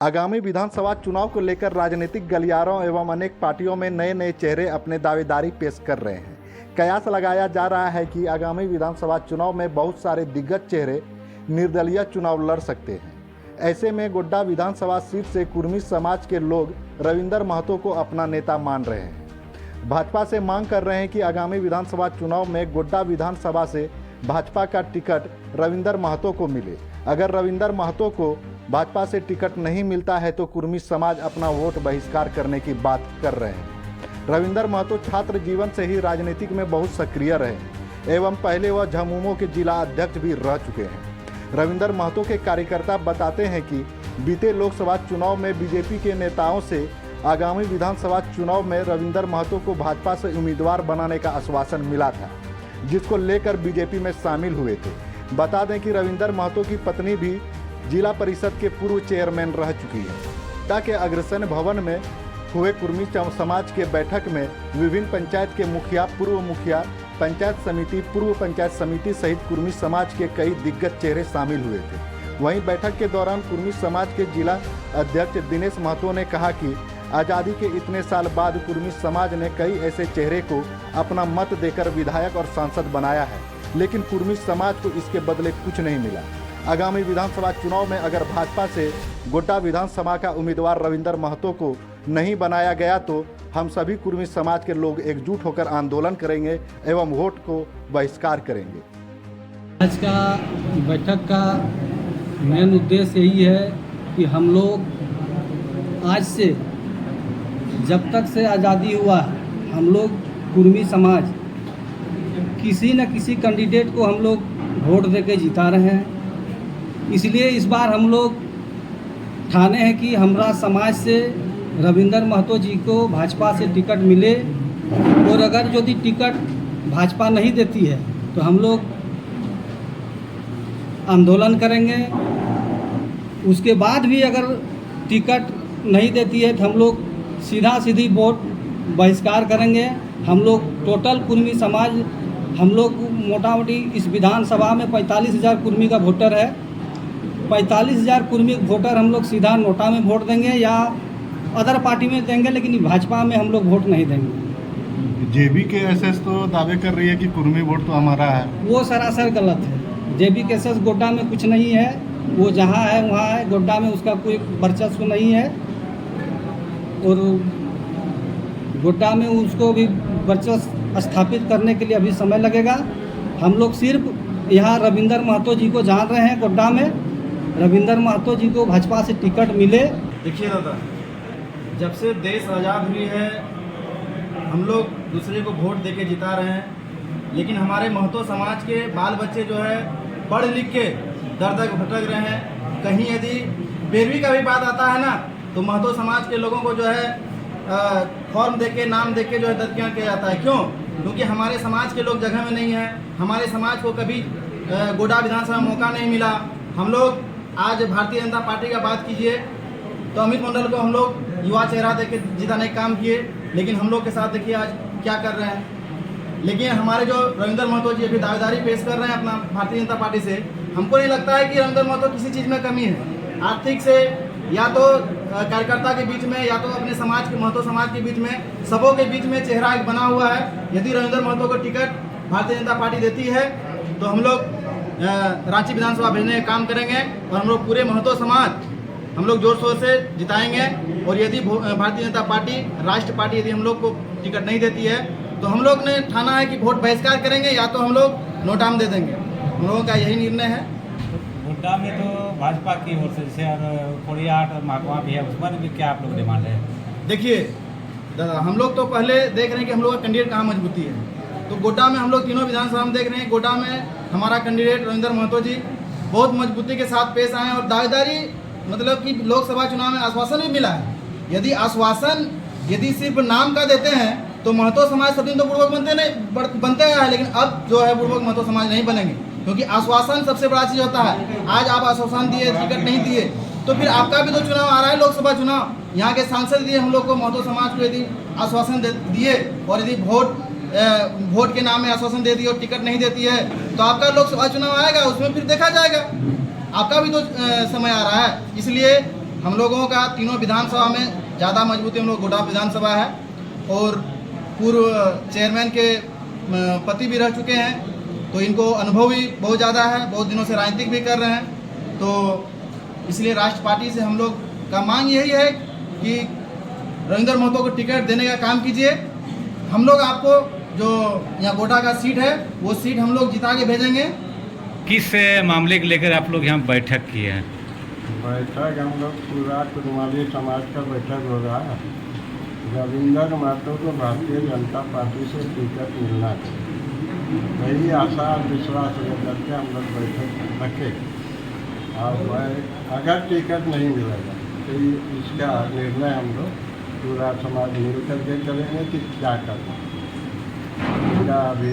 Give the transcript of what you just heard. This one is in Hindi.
आगामी विधानसभा चुनाव को लेकर राजनीतिक गलियारों एवं अनेक पार्टियों में नए नए चेहरे अपने दावेदारी पेश कर रहे हैं। कयास लगाया जा रहा है कि आगामी विधानसभा चुनाव में बहुत सारे दिग्गज चेहरे निर्दलीय चुनाव लड़ सकते हैं। ऐसे में गोड्डा विधानसभा सीट से कुर्मी समाज के लोग रविंदर महतो को अपना नेता मान रहे हैं। भाजपा से मांग कर रहे हैं कि आगामी विधानसभा चुनाव में गोड्डा विधानसभा से भाजपा का टिकट रविंदर महतो को मिले। अगर रविंदर महतो को भाजपा से टिकट नहीं मिलता है तो कुर्मी समाज अपना वोट बहिष्कार करने की बात कर रहे हैं। रविंदर महतो छात्र जीवन से ही राजनीतिक में बहुत सक्रिय रहे एवं पहले वह झमुमो के जिला अध्यक्ष भी रह चुके हैं। रविंदर महतो के कार्यकर्ता बताते हैं कि बीते लोकसभा चुनाव में बीजेपी के नेताओं से आगामी विधानसभा चुनाव में रविंदर महतो को भाजपा से उम्मीदवार बनाने का आश्वासन मिला था, जिसको लेकर बीजेपी में शामिल हुए थे। बता दें कि रविंदर महतो की पत्नी भी जिला परिषद के पूर्व चेयरमैन रह चुकी है। ताकि अग्रसेन भवन में हुए कुर्मी समाज के बैठक में विभिन्न पंचायत के मुखिया, पूर्व मुखिया, पंचायत समिति, पूर्व पंचायत समिति सहित कुर्मी समाज के कई दिग्गज चेहरे शामिल हुए थे। वहीं बैठक के दौरान कुर्मी समाज के जिला अध्यक्ष दिनेश महतो ने कहा कि आज़ादी के इतने साल बाद कुर्मी समाज ने कई ऐसे चेहरे को अपना मत देकर विधायक और सांसद बनाया है, लेकिन कुर्मी समाज को इसके बदले कुछ नहीं मिला। आगामी विधानसभा चुनाव में अगर भाजपा से गोड्डा विधानसभा का उम्मीदवार रविंदर महतो को नहीं बनाया गया तो हम सभी कुर्मी समाज के लोग एकजुट होकर आंदोलन करेंगे एवं वोट को बहिष्कार करेंगे। आज का बैठक का मेन उद्देश्य यही है कि हम लोग आज से जब तक से आज़ादी हुआ हम लोग कुर्मी समाज किसी न किसी कैंडिडेट को हम लोग वोट देके जिता रहे हैं। इसलिए इस बार हम लोग ठाने हैं कि हमरा समाज से रविंदर महतो जी को भाजपा से टिकट मिले, और अगर यदि टिकट भाजपा नहीं देती है तो हम लोग आंदोलन करेंगे। उसके बाद भी अगर टिकट नहीं देती है तो हम लोग सीधी वोट बहिष्कार करेंगे। हम लोग टोटल कुर्मी समाज हम लोग मोटा मोटी इस विधानसभा में 45,000 कुर्मी का वोटर है। 45,000 कुर्मी वोटर हम लोग सीधा नोटा में वोट देंगे या अदर पार्टी में देंगे, लेकिन भाजपा में हम लोग वोट नहीं देंगे। जेबी के एसएस तो दावे कर रही है कि कुर्मी वोट तो हमारा है। वो सरासर गलत है। जेबी के एसएस गोड्डा में कुछ नहीं है, वो जहाँ है वहाँ है। गोड्डा में उसका कोई वर्चस्व नहीं है और गोड्डा में उसको भी वर्चस्व स्थापित करने के लिए अभी समय लगेगा। हम लोग सिर्फ यहाँ रविंदर महतो जी को जान रहे हैं। गोड्डा में रविंदर महतो जी को भाजपा से टिकट मिले। देखिए दादा, जब से देश आज़ाद हुई है हम लोग दूसरे को वोट देके जिता रहे हैं, लेकिन हमारे महतो समाज के बाल बच्चे जो है पढ़ लिख के दर दर भटक रहे हैं। कहीं यदि 12वीं का भी बात आता है ना तो महतो समाज के लोगों को जो है फॉर्म देके नाम देके जो है दरकियाँ किया जाता है। क्यों? क्योंकि हमारे समाज के लोग जगह में नहीं है। हमारे समाज को कभी गोड्डा विधानसभा में मौका नहीं मिला। हम लोग आज भारतीय जनता पार्टी का बात कीजिए तो अमित मंडल को हम लोग युवा चेहरा देके जिताने का काम किए, लेकिन हम लोग के साथ देखिए आज क्या कर रहे हैं। लेकिन हमारे जो रविंदर महतो जी अभी दावेदारी पेश कर रहे हैं अपना भारतीय जनता पार्टी से, हमको नहीं लगता है कि रविंदर महतो किसी चीज़ में कमी है। आर्थिक से या तो कार्यकर्ता के बीच में या तो अपने समाज के महतो समाज के बीच में, सबों के बीच में चेहरा एक बना हुआ है। यदि रविंदर महतो को टिकट भारतीय जनता पार्टी देती है तो हम लोग रांची विधानसभा भेजने का काम करेंगे और हम लोग पूरे महतो समाज हम लोग जोर शोर से जिताएंगे। और यदि भारतीय जनता पार्टी राष्ट्र पार्टी यदि हम लोग को टिकट नहीं देती है तो हम लोग ने ठाना है कि वोट बहिष्कार करेंगे या तो हम लोग नोटा में दे देंगे। हम लोगों का यही निर्णय है। गोड्डा में तो भाजपा की ओर से जैसे और कोड़ियाट और माकवा भी है, उसमें भी क्या आप लोग डिमांड है? देखिए हम लोग तो पहले देख रहे हैं कि हम लोग का कैंडिडेट कहाँ मजबूती है। तो गोड्डा में हम लोग तीनों विधानसभा में देख रहे हैं, गोड्डा में हमारा कैंडिडेट रविंदर महतो जी बहुत मजबूती के साथ पेश आए और दावेदारी मतलब कि लोकसभा चुनाव में आश्वासन भी मिला है। यदि आश्वासन यदि सिर्फ नाम का देते हैं तो महतो समाज सब दिन तो पूर्वक बनते आया है, लेकिन अब जो है पूर्वक महतो समाज नहीं बनेंगे, क्योंकि आश्वासन सबसे बड़ा चीज़ होता है। आज आप आश्वासन दिए, टिकट नहीं दिए, तो फिर आपका भी तो चुनाव आ रहा है, लोकसभा चुनाव। यहाँ के सांसद दिए हम लोग को महतो समाज को यदि आश्वासन दिए और यदि वोट के नाम में आश्वासन दे दिए और टिकट नहीं देती है तो आपका लोकसभा चुनाव आएगा, उसमें फिर देखा जाएगा। आपका भी तो समय आ रहा है। इसलिए हम लोगों का तीनों विधानसभा में ज़्यादा मजबूती हम लोग गोड्डा विधानसभा है और पूर्व चेयरमैन के पति भी रह चुके हैं, तो इनको अनुभव भी बहुत ज़्यादा है, बहुत दिनों से राजनीतिक भी कर रहे हैं। तो इसलिए राष्ट्र पार्टी से हम लोग का मांग यही है कि रविंदर महतो को टिकट देने का काम कीजिए। हम लोग आपको जो यहाँ गोड्डा का सीट है वो सीट हम लोग जिता के भेजेंगे। किस मामले को लेकर आप लोग यहाँ बैठक किए हैं? बैठक हम लोग पूरा कुर्माली समाज का बैठक हो रहा है। रविंदर महतो को भारतीय जनता पार्टी से टिकट मिलना चाहिए, वही आशा और विश्वास लेकर के हम लोग बैठक रखे। और अगर टिकट नहीं मिलेगा तो इसका निर्णय हम लोग पूरा समाज मिल करके करेंगे कि क्या करना। इसका अभी